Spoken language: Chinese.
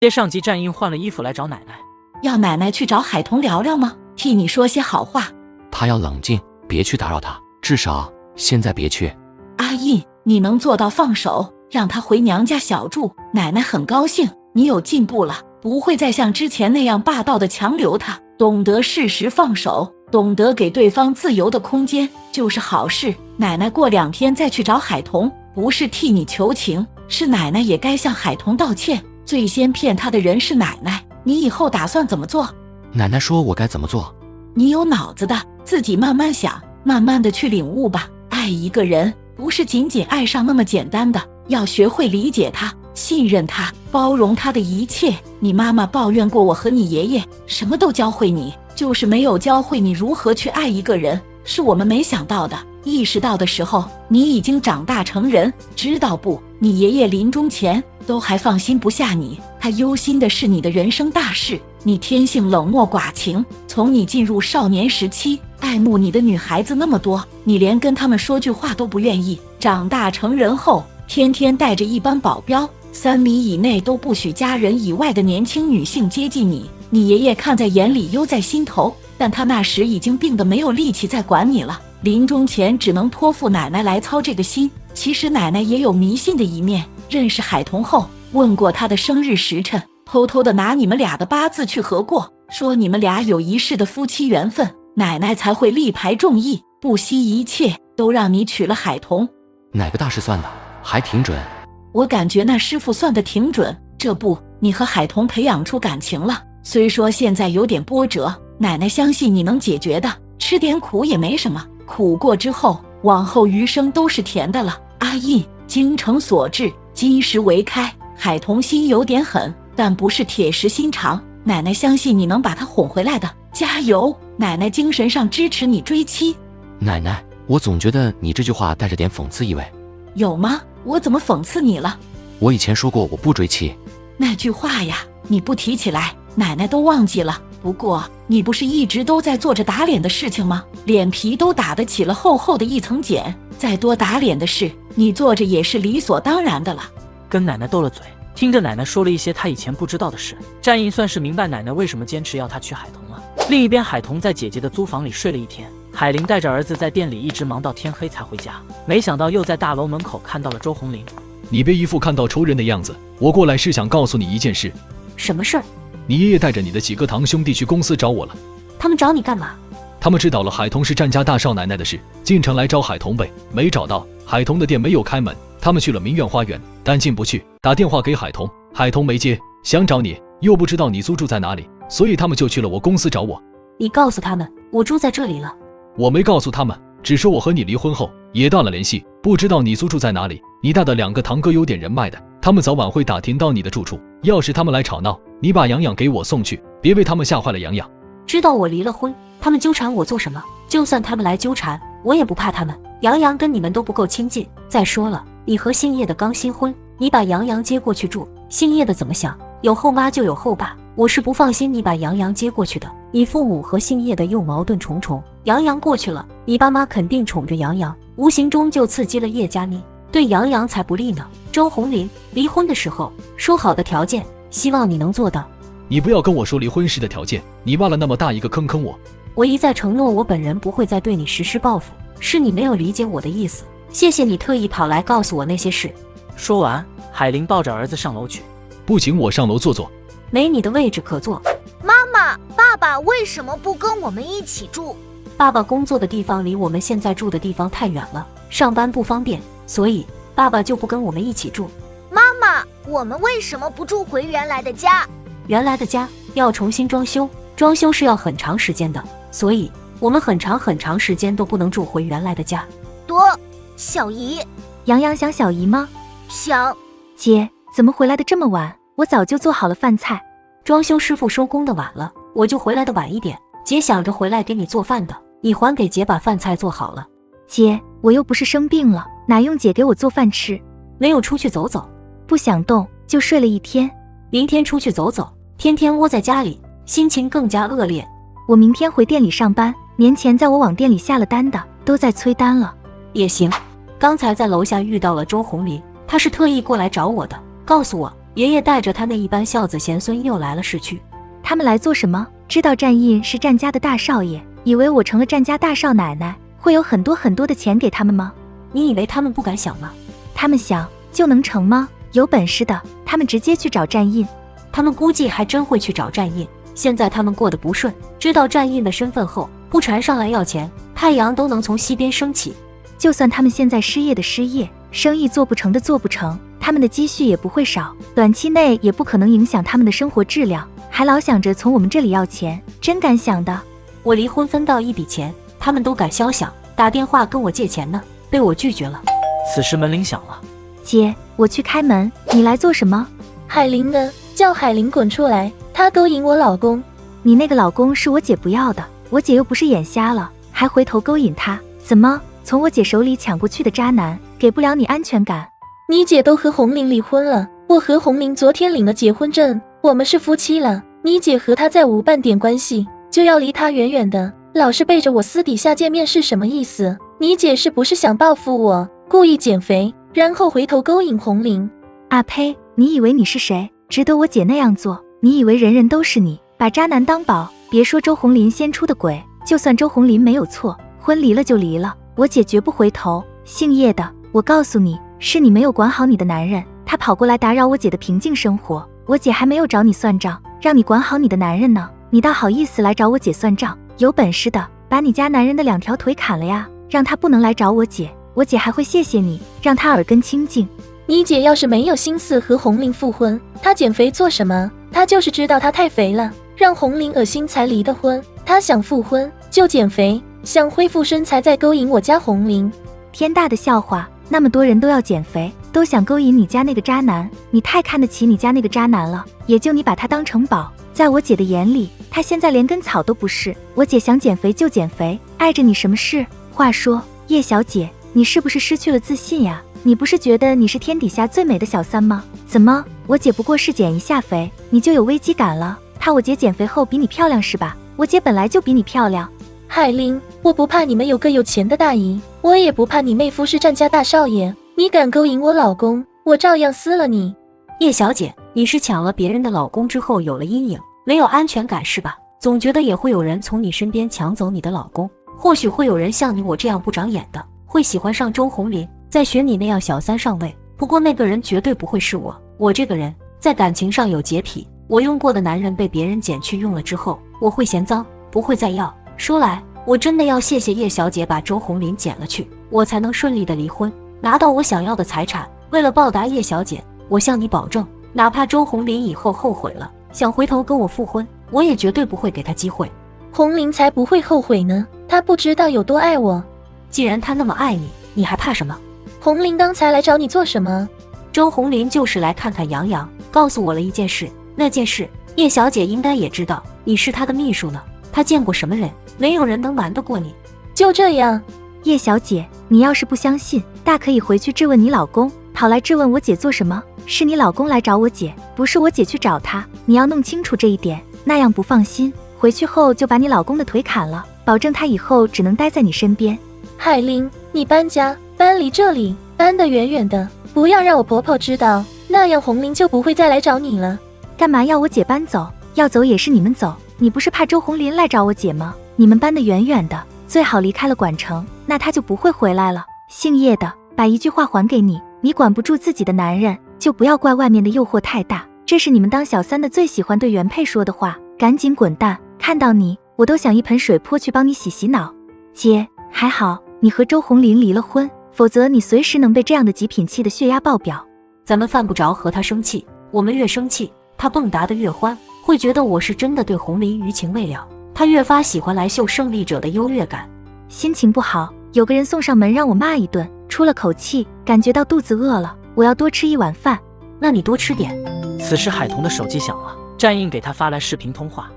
接上集战印换了衣服来找奶奶，要奶奶去找海童聊聊吗？替你说些好话。他要冷静，别去打扰他，至少现在别去。阿印，你能做到放手，让他回娘家小住，奶奶很高兴，你有进步了，不会再像之前那样霸道的强留他，懂得适时放手，懂得给对方自由的空间，就是好事。奶奶过2天再去找海童，不是替你求情，是奶奶也该向海童道歉。最先骗他的人是奶奶，你以后打算怎么做？奶奶说我该怎么做？你有脑子的，自己慢慢想，慢慢的去领悟吧。爱一个人不是仅仅爱上那么简单的，要学会理解他，信任他，包容他的一切。你妈妈抱怨过我和你爷爷，什么都教会你，就是没有教会你如何去爱一个人，是我们没想到的。意识到的时候，你已经长大成人，知道不？你爷爷临终前都还放心不下你，他忧心的是你的人生大事。你天性冷漠寡情，从你进入少年时期，爱慕你的女孩子那么多，你连跟他们说句话都不愿意。长大成人后，天天带着一班保镖，3米以内都不许家人以外的年轻女性接近你。你爷爷看在眼里，忧在心头，但他那时已经病得没有力气再管你了。临终前只能托付奶奶来操这个心。其实奶奶也有迷信的一面，认识海童后，问过他的生日时辰，偷偷的拿你们俩的8字去合过，说你们俩有一世的夫妻缘分，奶奶才会力排众议，不惜一切都让你娶了海童。哪个大师算的？还挺准。我感觉那师傅算得挺准，这不，你和海童培养出感情了，虽说现在有点波折，奶奶相信你能解决的，吃点苦也没什么，苦过之后，往后余生都是甜的了。阿印，精诚所至，金石为开。海童心有点狠，但不是铁石心肠，奶奶相信你能把他哄回来的，加油！奶奶精神上支持你追妻。奶奶，我总觉得你这句话带着点讽刺意味。有吗？我怎么讽刺你了？我以前说过我不追妻。那句话呀，你不提起来，奶奶都忘记了。不过你不是一直都在做着打脸的事情吗？脸皮都打得起了厚厚的一层茧，再多打脸的事，你做着也是理所当然的了。跟奶奶斗了嘴，听着奶奶说了一些她以前不知道的事，战印算是明白奶奶为什么坚持要她去海童了。另一边，海童在姐姐的租房里睡了1天，海玲带着儿子在店里一直忙到天黑才回家，没想到又在大楼门口看到了周红林。你别一副看到仇人的样子，我过来是想告诉你一件事。什么事儿？你爷爷带着你的几个堂兄弟去公司找我了。他们找你干嘛？他们知道了海童是战家大少奶奶的事，进城来找海童呗，没找到，海童的店没有开门，他们去了明苑花园，但进不去，打电话给海童，海童没接，想找你，又不知道你租住在哪里，所以他们就去了我公司找我。你告诉他们我住在这里了？我没告诉他们，只说我和你离婚后也断了联系，不知道你租住在哪里。你带的2个堂哥有点人脉的，他们早晚会打听到你的住处，要是他们来吵闹，你把洋洋给我送去，别被他们吓坏了洋洋。知道我离了婚，他们纠缠我做什么？就算他们来纠缠，我也不怕他们。洋洋跟你们都不够亲近。再说了，你和星夜的刚新婚，你把洋洋接过去住，星夜的怎么想？有后妈就有后爸，我是不放心你把洋洋接过去的。你父母和星夜的又矛盾重重，洋洋过去了，你爸妈肯定宠着洋洋，无形中就刺激了叶家妮，对洋洋才不利呢。周红林，离婚的时候说好的条件，希望你能做到。你不要跟我说离婚时的条件，你挖了那么大一个坑坑我。我一再承诺我本人不会再对你实施报复，是你没有理解我的意思。谢谢你特意跑来告诉我那些事。说完，海玲抱着儿子上楼去。不行，我上楼坐坐。没你的位置可坐。妈妈，爸爸为什么不跟我们一起住？爸爸工作的地方离我们现在住的地方太远了，上班不方便，所以爸爸就不跟我们一起住。妈妈，我们为什么不住回原来的家？原来的家要重新装修，装修是要很长时间的，所以我们很长时间都不能住回原来的家。小姨，洋洋想小姨吗？想。姐，怎么回来的这么晚？我早就做好了饭菜。装修师傅收工的晚了，我就回来的晚一点。姐想着回来给你做饭的，你还给姐把饭菜做好了。姐，我又不是生病了，哪用姐给我做饭吃？没有出去走走？不想动，就睡了1天。明天出去走走，天天窝在家里，心情更加恶劣。我明天回店里上班，年前在我网店里下了单的都在催单了。也行。刚才在楼下遇到了周红林，他是特意过来找我的，告诉我爷爷带着他那一班孝子贤孙又来了市区。他们来做什么？知道战印是战家的大少爷，以为我成了战家大少奶奶，会有很多很多的钱给他们吗？你以为他们不敢想吗？他们想就能成吗？有本事的，他们直接去找战印。他们估计还真会去找战印。现在他们过得不顺，知道战印的身份后，不缠上来要钱，太阳都能从西边升起。就算他们现在失业的失业，生意做不成的做不成，他们的积蓄也不会少，短期内也不可能影响他们的生活质量，还老想着从我们这里要钱，真敢想的。我离婚分到一笔钱，他们都敢肖想，打电话跟我借钱呢，被我拒绝了。此时门铃响了，姐，我去开门，你来做什么？海玲呢？叫海玲滚出来，她勾引我老公。你那个老公是我姐不要的，我姐又不是眼瞎了，还回头勾引他，怎么从我姐手里抢过去的渣男，给不了你安全感？你姐都和红玲离婚了，我和红玲昨天领了结婚证，我们是夫妻了。你姐和他再无半点关系，就要离他远远的，老是背着我私底下见面是什么意思？你姐是不是想报复我，故意减肥，然后回头勾引红玲？啊呸！你以为你是谁，值得我姐那样做？你以为人人都是你，把渣男当宝？别说周红林先出的轨，就算周红林没有错，婚离了就离了，我姐绝不回头。姓叶的，我告诉你，是你没有管好你的男人，他跑过来打扰我姐的平静生活，我姐还没有找你算账，让你管好你的男人呢，你倒好意思来找我姐算账？有本事的，把你家男人的2条腿砍了呀，让他不能来找我姐，我姐还会谢谢你，让他耳根清净。你姐要是没有心思和红玲复婚，她减肥做什么？她就是知道她太肥了，让红玲恶心才离的婚。她想复婚就减肥，想恢复身材再勾引我家红玲。天大的笑话，那么多人都要减肥，都想勾引你家那个渣男，你太看得起你家那个渣男了，也就你把他当成宝。在我姐的眼里，他现在连根草都不是，我姐想减肥就减肥，碍着你什么事？话说，叶小姐，你是不是失去了自信呀？你不是觉得你是天底下最美的小三吗？怎么，我姐不过是减一下肥，你就有危机感了？怕我姐减肥后比你漂亮是吧？我姐本来就比你漂亮。海玲，我不怕你们有个有钱的大姨，我也不怕你妹夫是战家大少爷，你敢勾引我老公，我照样撕了你。叶小姐，你是抢了别人的老公之后有了阴影，没有安全感是吧？总觉得也会有人从你身边抢走你的老公，或许会有人像你我这样不长眼的，会喜欢上周红林，再学你那样小三上位。不过那个人绝对不会是我，我这个人在感情上有洁癖，我用过的男人被别人捡去用了之后，我会嫌脏，不会再要。说来，我真的要谢谢叶小姐把周红林捡了去，我才能顺利的离婚，拿到我想要的财产。为了报答叶小姐，我向你保证，哪怕周红林以后后悔了，想回头跟我复婚，我也绝对不会给他机会。红林才不会后悔呢，他不知道有多爱我。既然他那么爱你，你还怕什么？红林刚才来找你做什么？周红林就是来看看杨洋，告诉我了一件事。那件事，叶小姐应该也知道，你是他的秘书呢。他见过什么人？没有人能瞒得过你。就这样，叶小姐，你要是不相信，大可以回去质问你老公，跑来质问我姐做什么？是你老公来找我姐，不是我姐去找他。你要弄清楚这一点，那样不放心，回去后就把你老公的腿砍了，保证他以后只能待在你身边。海玲，你搬家，搬离这里，搬得远远的，不要让我婆婆知道，那样红林就不会再来找你了。干嘛要我姐搬走？要走也是你们走，你不是怕周红林来找我姐吗？你们搬得远远的，最好离开了管城，那他就不会回来了。姓叶的，把一句话还给你，你管不住自己的男人，就不要怪外面的诱惑太大，这是你们当小三的最喜欢对原配说的话。赶紧滚蛋，看到你我都想一盆水泼去帮你洗洗脑。姐，还好你和周红林离了婚，否则你随时能被这样的极品气的血压爆表。咱们犯不着和他生气，我们越生气，他蹦跶得越欢，会觉得我是真的对红林余情未了，他越发喜欢来秀胜利者的优越感。心情不好，有个人送上门让我骂一顿，出了口气，感觉到肚子饿了，我要多吃一碗饭。那你多吃点。此时海童的手机响了，战印给他发来视频通话。